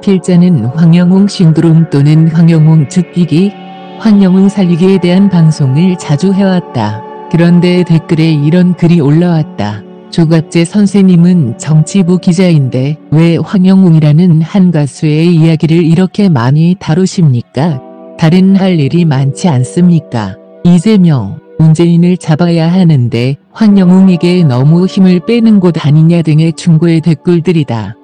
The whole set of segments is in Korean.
필자는 황영웅 신드롬 또는 황영웅 즉위기, 황영웅 살리기에 대한 방송을 자주 해왔다. 그런데 댓글에 이런 글이 올라왔다. 조갑재 선생님은 정치부 기자인데 왜 황영웅이라는 한 가수의 이야기를 이렇게 많이 다루십니까? 다른 할 일이 많지 않습니까? 이재명, 문재인을 잡아야 하는데 황영웅에게 너무 힘을 빼는 곳 아니냐 등의 충고의 댓글들이다.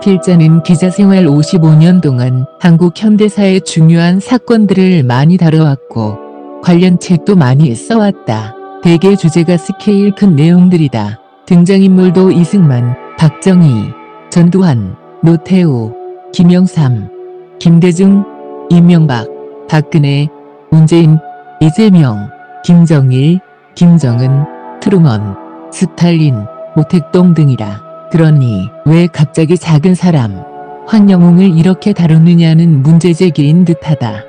필자는 기자 생활 55년 동안 한국 현대사의 중요한 사건들을 많이 다뤄왔고 관련 책도 많이 써왔다. 대개 주제가 스케일 큰 내용들이다. 등장인물도 이승만, 박정희, 전두환, 노태우, 김영삼, 김대중, 이명박, 박근혜, 문재인, 이재명, 김정일, 김정은, 트루먼, 스탈린, 모택동 등이다. 그러니 왜 갑자기 작은 사람, 황영웅을 이렇게 다루느냐는 문제제기인 듯하다.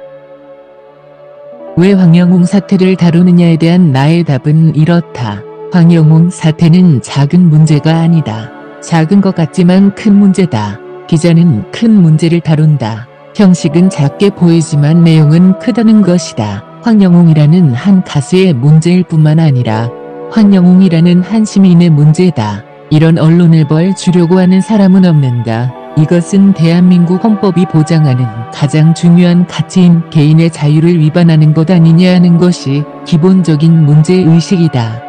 왜 황영웅 사태를 다루느냐에 대한 나의 답은 이렇다. 황영웅 사태는 작은 문제가 아니다. 작은 것 같지만 큰 문제다. 기자는 큰 문제를 다룬다. 형식은 작게 보이지만 내용은 크다는 것이다. 황영웅이라는 한 가수의 문제일 뿐만 아니라 황영웅이라는 한 시민의 문제다. 이런 언론을 벌 주려고 하는 사람은 없는가? 이것은 대한민국 헌법이 보장하는 가장 중요한 가치인 개인의 자유를 위반하는 것 아니냐 하는 것이 기본적인 문제의식이다.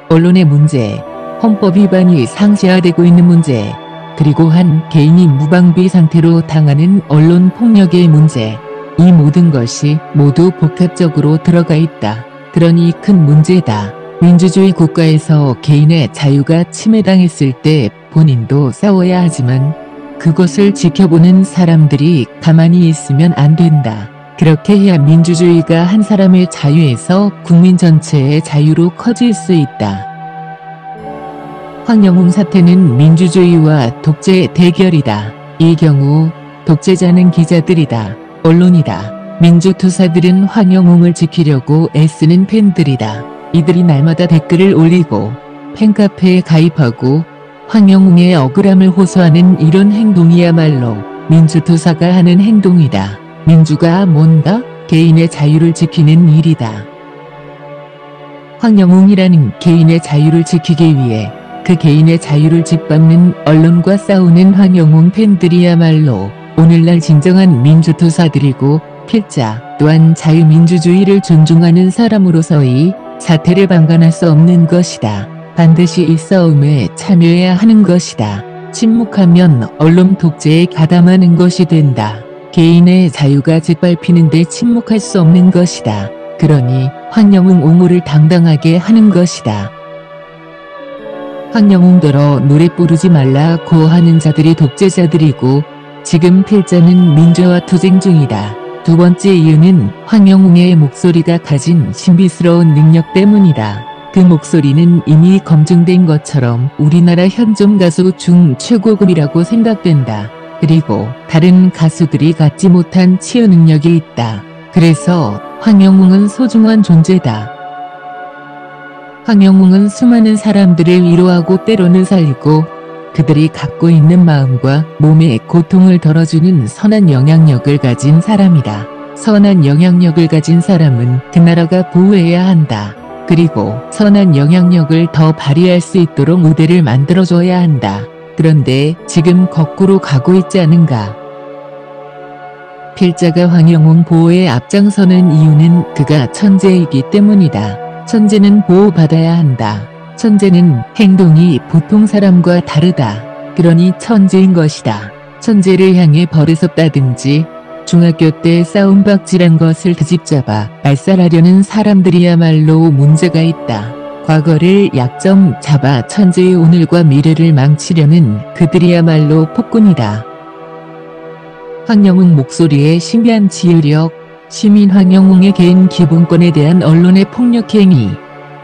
언론의 문제, 헌법 위반이 상시화되고 있는 문제, 그리고 한 개인이 무방비 상태로 당하는 언론 폭력의 문제, 이 모든 것이 모두 복합적으로 들어가 있다. 그러니 큰 문제다. 민주주의 국가에서 개인의 자유가 침해당했을 때 본인도 싸워야 하지만 그것을 지켜보는 사람들이 가만히 있으면 안 된다. 그렇게 해야 민주주의가 한 사람의 자유에서 국민 전체의 자유로 커질 수 있다. 황영웅 사태는 민주주의와 독재의 대결이다. 이 경우 독재자는 기자들이다. 언론이다. 민주투사들은 황영웅을 지키려고 애쓰는 팬들이다. 이들이 날마다 댓글을 올리고 팬카페에 가입하고 황영웅의 억울함을 호소하는 이런 행동이야말로 민주투사가 하는 행동이다. 민주가 뭔가? 개인의 자유를 지키는 일이다. 황영웅이라는 개인의 자유를 지키기 위해 그 개인의 자유를 짓밟는 언론과 싸우는 황영웅 팬들이야말로 오늘날 진정한 민주투사들이고 필자 또한 자유민주주의를 존중하는 사람으로서의 사태를 방관할 수 없는 것이다. 반드시 이 싸움에 참여해야 하는 것이다. 침묵하면 언론 독재에 가담하는 것이 된다. 개인의 자유가 짓밟히는데 침묵할 수 없는 것이다. 그러니 황영웅 옹호를 당당하게 하는 것이다. 황영웅더러 노래 부르지 말라고 하는 자들이 독재자들이고 지금 필자는 민주화 투쟁 중이다. 두 번째 이유는 황영웅의 목소리가 가진 신비스러운 능력 때문이다. 그 목소리는 이미 검증된 것처럼 우리나라 현존 가수 중 최고급이라고 생각된다. 그리고 다른 가수들이 갖지 못한 치유 능력이 있다. 그래서 황영웅은 소중한 존재다. 황영웅은 수많은 사람들을 위로하고 때로는 살리고 그들이 갖고 있는 마음과 몸의 고통을 덜어주는 선한 영향력을 가진 사람이다. 선한 영향력을 가진 사람은 그 나라가 보호해야 한다. 그리고 선한 영향력을 더 발휘할 수 있도록 무대를 만들어줘야 한다. 그런데 지금 거꾸로 가고 있지 않은가? 필자가 황영웅 보호에 앞장서는 이유는 그가 천재이기 때문이다. 천재는 보호받아야 한다. 천재는 행동이 보통 사람과 다르다. 그러니 천재인 것이다. 천재를 향해 버릇없다든지 중학교 때 싸움박질한 것을 트집잡아 말살하려는 사람들이야말로 문제가 있다. 과거를 약점 잡아 천재의 오늘과 미래를 망치려는 그들이야말로 폭군이다. 황영웅 목소리의 신비한 치유력, 시민 황영웅의 개인 기본권에 대한 언론의 폭력행위,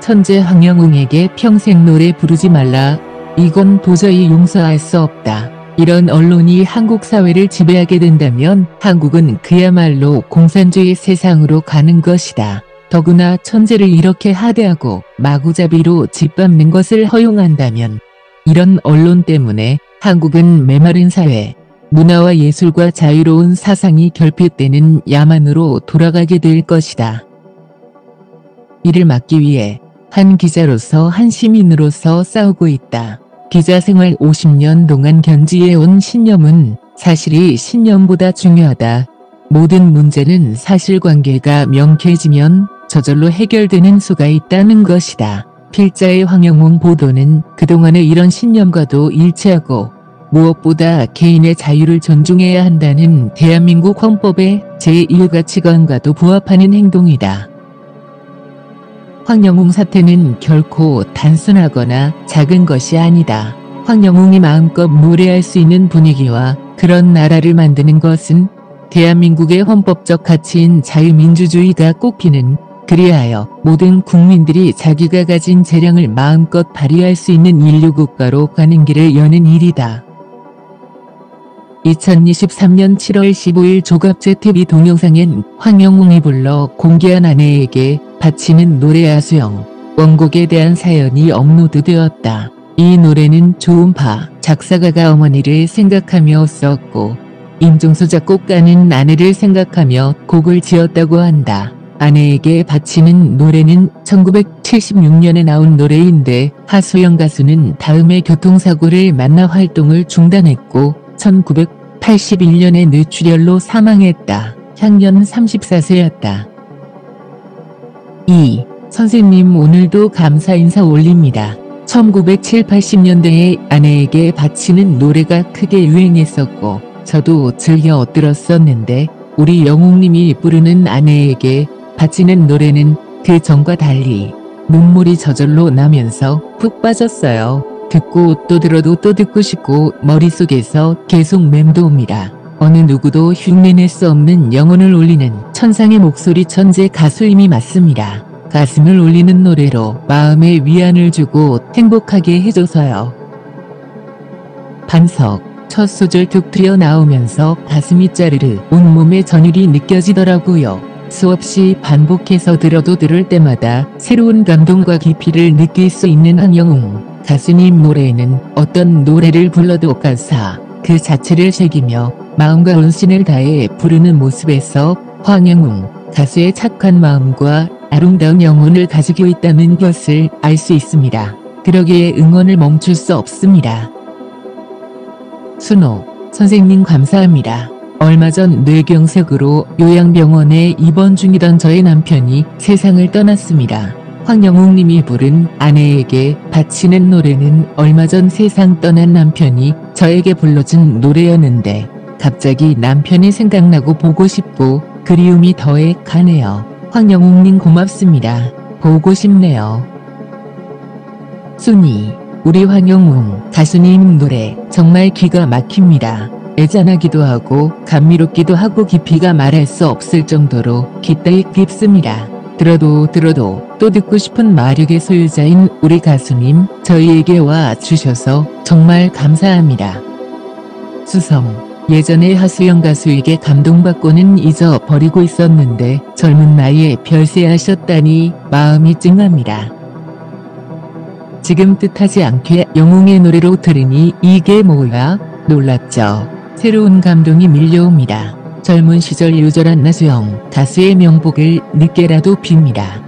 천재 황영웅에게 평생 노래 부르지 말라. 이건 도저히 용서할 수 없다. 이런 언론이 한국 사회를 지배하게 된다면 한국은 그야말로 공산주의 세상으로 가는 것이다. 더구나 천재를 이렇게 하대하고 마구잡이로 짓밟는 것을 허용한다면 이런 언론 때문에 한국은 메마른 사회, 문화와 예술과 자유로운 사상이 결핍되는 야만으로 돌아가게 될 것이다. 이를 막기 위해 한 기자로서 한 시민으로서 싸우고 있다. 기자 생활 50년 동안 견지해온 신념은 사실이 신념보다 중요하다. 모든 문제는 사실관계가 명쾌해지면 저절로 해결되는 수가 있다는 것이다. 필자의 황영웅 보도는 그동안의 이런 신념과도 일치하고 무엇보다 개인의 자유를 존중해야 한다는 대한민국 헌법의 제1가치관과도 부합하는 행동이다. 황영웅 사태는 결코 단순하거나 작은 것이 아니다. 황영웅이 마음껏 노래할 수 있는 분위기와 그런 나라를 만드는 것은 대한민국의 헌법적 가치인 자유민주주의가 꽃피는, 그리하여 모든 국민들이 자기가 가진 재량을 마음껏 발휘할 수 있는 인류국가로 가는 길을 여는 일이다. 2023년 7월 15일 조갑제 TV 동영상엔 황영웅이 불러 공개한 아내에게 바치는 노래 아수영, 원곡에 대한 사연이 업로드되었다. 이 노래는 조은파 작사가가 어머니를 생각하며 썼고 임종수 작곡가는 아내를 생각하며 곡을 지었다고 한다. 아내에게 바치는 노래는 1976년에 나온 노래인데 하수영 가수는 다음에 교통사고를 만나 활동을 중단했고 1981년에 뇌출혈로 사망했다. 향년 34세였다. 2. 선생님 오늘도 감사 인사 올립니다. 1970, 80년대에 아내에게 바치는 노래가 크게 유행했었고 저도 즐겨 들었었는데 우리 영웅님이 부르는 아내에게 바치는 노래는 그 전과 달리 눈물이 저절로 나면서 푹 빠졌어요. 듣고 또 들어도 또 듣고 싶고 머릿속에서 계속 맴도옵니다. 어느 누구도 흉내낼 수 없는 영혼을 울리는 천상의 목소리 천재 가수임이 맞습니다. 가슴을 울리는 노래로 마음에 위안을 주고 행복하게 해줘서요. 반석, 첫 소절 툭 튀어나오면서 가슴이 짜르르 온몸에 전율이 느껴지더라고요. 수없이 반복해서 들어도 들을 때마다 새로운 감동과 깊이를 느낄 수 있는 황영웅 가수님 노래에는 어떤 노래를 불러도 가사 그 자체를 새기며 마음과 온신을 다해 부르는 모습에서 황영웅 가수의 착한 마음과 아름다운 영혼을 가지고 있다는 것을 알 수 있습니다. 그러기에 응원을 멈출 수 없습니다. 순호, 선생님 감사합니다. 얼마 전 뇌경색으로 요양병원에 입원 중이던 저의 남편이 세상을 떠났습니다. 황영웅님이 부른 아내에게 바치는 노래는 얼마 전 세상 떠난 남편이 저에게 불러준 노래였는데 갑자기 남편이 생각나고 보고 싶고 그리움이 더해 가네요. 황영웅님 고맙습니다. 보고 싶네요. 순이, 우리 황영웅 가수님 노래 정말 기가 막힙니다. 애잔하기도 하고 감미롭기도 하고 깊이가 말할 수 없을 정도로 깊다이 깊습니다. 들어도 또 듣고 싶은 마력의 소유자인 우리 가수님 저희에게 와 주셔서 정말 감사합니다. 수성, 예전에 하수영 가수에게 감동받고는 잊어버리고 있었는데 젊은 나이에 별세하셨다니 마음이 찡합니다. 지금 뜻하지 않게 영웅의 노래로 들으니 이게 뭐야? 놀랍죠? 새로운 감동이 밀려옵니다. 젊은 시절 요절한 하수영 가수의 명복을 늦게라도 빕니다.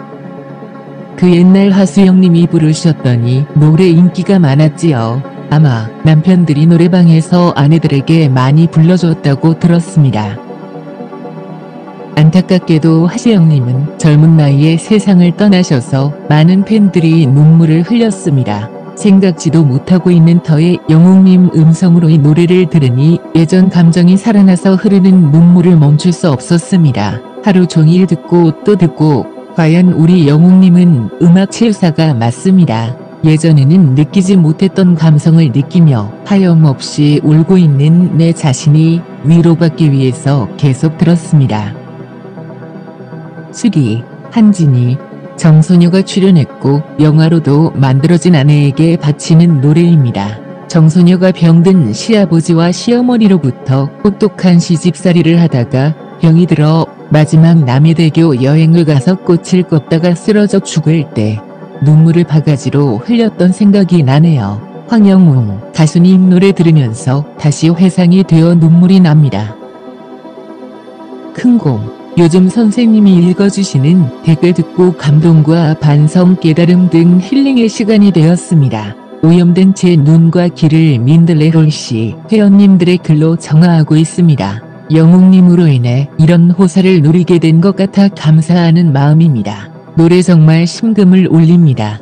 그 옛날 하수영님이 부르셨더니 노래 인기가 많았지요. 아마 남편들이 노래방에서 아내들에게 많이 불러줬다고 들었습니다. 안타깝게도 하수영님은 젊은 나이에 세상을 떠나셔서 많은 팬들이 눈물을 흘렸습니다. 생각지도 못하고 있는 터에 영웅님 음성으로 이 노래를 들으니 예전 감정이 살아나서 흐르는 눈물을 멈출 수 없었습니다. 하루 종일 듣고 또 듣고 과연 우리 영웅님은 음악 치유사가 맞습니다. 예전에는 느끼지 못했던 감성을 느끼며 하염없이 울고 있는 내 자신이 위로받기 위해서 계속 들었습니다. 수리, 한진이, 정소녀가 출연했고 영화로도 만들어진 아내에게 바치는 노래입니다. 정소녀가 병든 시아버지와 시어머니로부터 혹독한 시집살이를 하다가 병이 들어 마지막 남해대교 여행을 가서 꽃을 꺾다가 쓰러져 죽을 때 눈물을 바가지로 흘렸던 생각이 나네요. 황영웅 가수님 노래 들으면서 다시 회상이 되어 눈물이 납니다. 큰곰 요즘 선생님이 읽어주시는 댓글 듣고 감동과 반성 깨달음 등 힐링의 시간이 되었습니다. 오염된 제 눈과 귀를 민들레롤씨 회원님들의 글로 정화하고 있습니다. 영웅님으로 인해 이런 호사를 누리게 된 것 같아 감사하는 마음입니다. 노래 정말 심금을 울립니다.